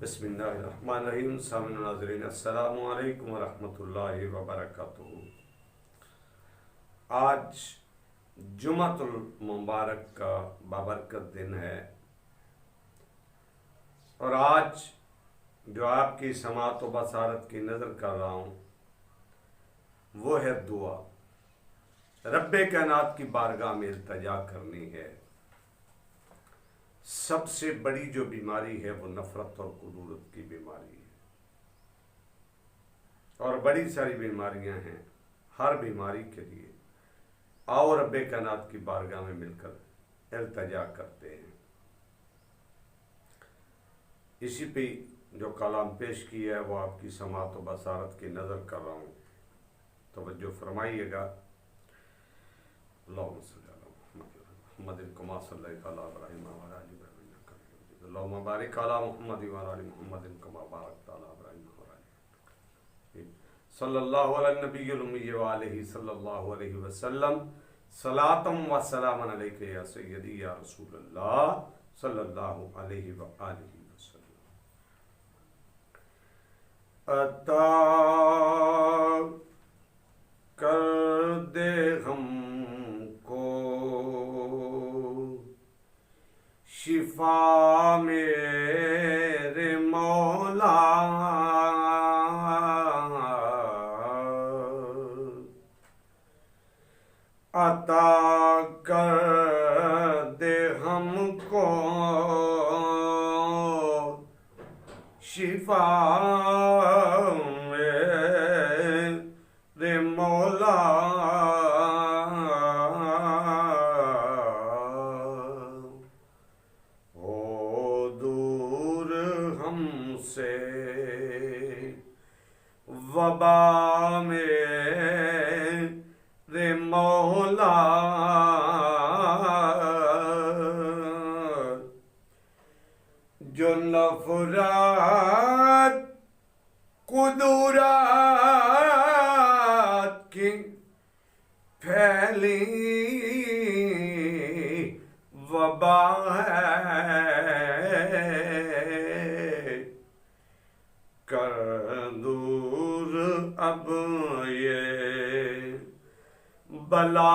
बिस्मिल्लाहिर्रहमानिर्रहीम। सामिन नाज़रीन, अस्सलामु अलैकुम वरहमतुल्लाहि वबरकातुहू। आज जुमातुल मुबारक का बाबरकत दिन है और आज जो आपकी समात व बसारत की नज़र कर रहा हूँ वो है दुआ। रब्बे कायनात की बारगाह में इल्तिजा करनी है। सबसे बड़ी जो बीमारी है वो नफरत और कुदूरत की बीमारी है, और बड़ी सारी बीमारियां हैं। हर बीमारी के लिए आओ रब्बे कायनात की बारगाह में मिलकर इल्तिजा करते हैं। इसी पे जो कलाम पेश किया है वो आपकी समात व बसारत की नज़र कर रहा हूँ, तवज्जो फरमाइएगा। मुहम्मदिन कमा सल्लल्लाहु अलैहि अल्लाहुम्मा बारिक अला मुहम्मद व अला मुहम्मदिन कमा बारकता अला इब्राहीम व अला सल्लल्लाहु अला नबिय्यिल उम्मी व आलिहि सल्लल्लाहु अलैहि वसल्लम। सलातम व सलामन अलैका या सय्यदी या रसूलल्लाह सल्लल्लाहु अलैहि व आलिहि वसल्लम। अता कर दे हमको शिफा मेरे मौला, अता कर दे हमको शिफा मेरे मौला, से वबा मेरे मौला, जो नफरत कुदूरत की फैली वबा कर दूर अब ये बला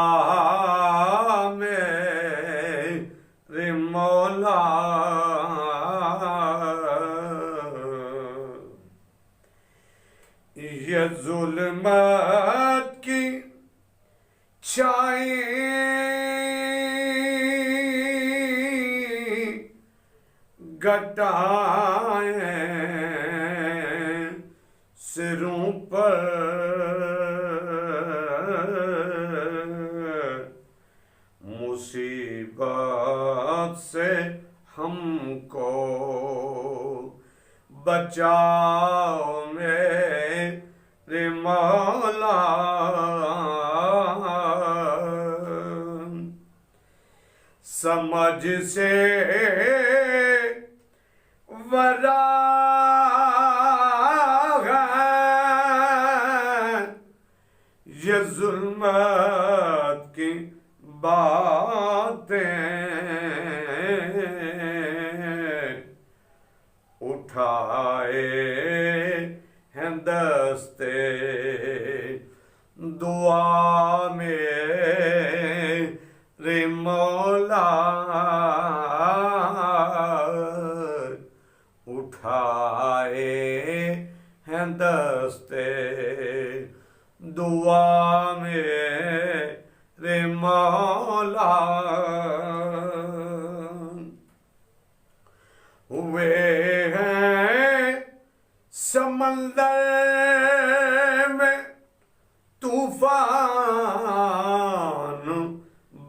मेरे मौला, ये जुल्मत की छाई घटाए सिरों पर, मुसीबत से हमको बचाओ मेरे मौला, समझ से वरा ये जुल्मत की बातें, उठाए हैं दस्ते दुआ मेरे मौला, उठाए हैं दस्ते दुआ मेरे मौला, हुए हैं समंदर में तूफान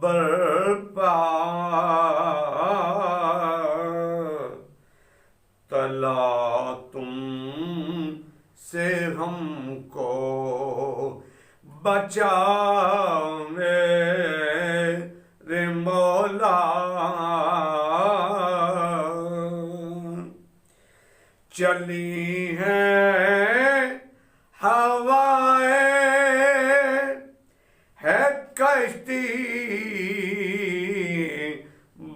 बरपा, तला तुम से हमको बचाओ मेरे मौला, चली हैं हवाएं है कश्ती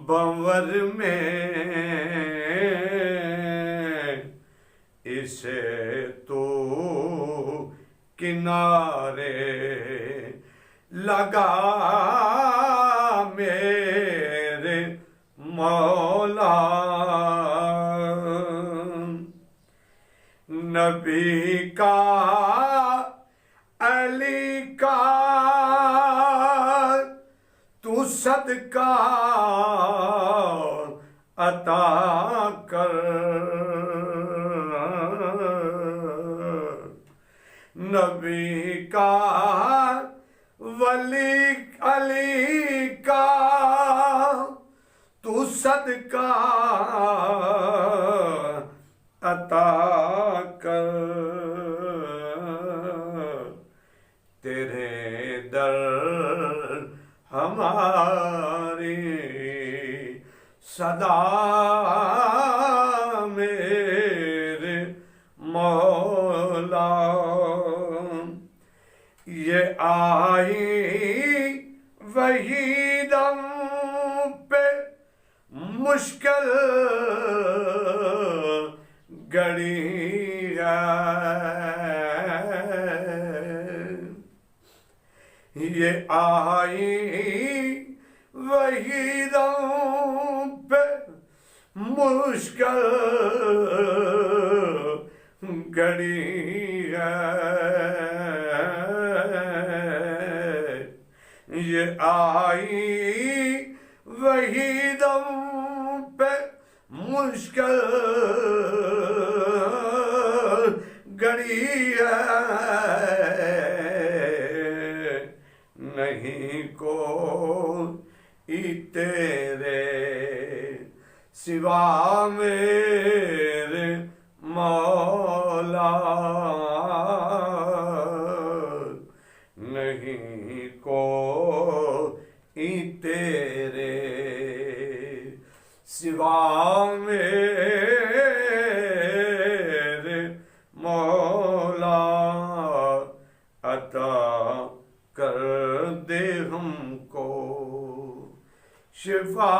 बंवर में, जिसे तू किनारे लगा मेरे मौला। नबी का अली का तू सदका अता कर। नबी का वली अली का तू सदका अता कर। तेरे दर हमारी सदा मेरे मौला। ये आई वही दम पे मुश्किल घड़ी है। ये आई वही दम पे मुश्किल घड़ी है। ये आई वही दम पे मुश्किल घड़ी है। नहीं कोई तेरे सिवा मेरे मौला। नहीं कोई तेरे सिवा मेरे मौला। अता कर दे हमको शिफा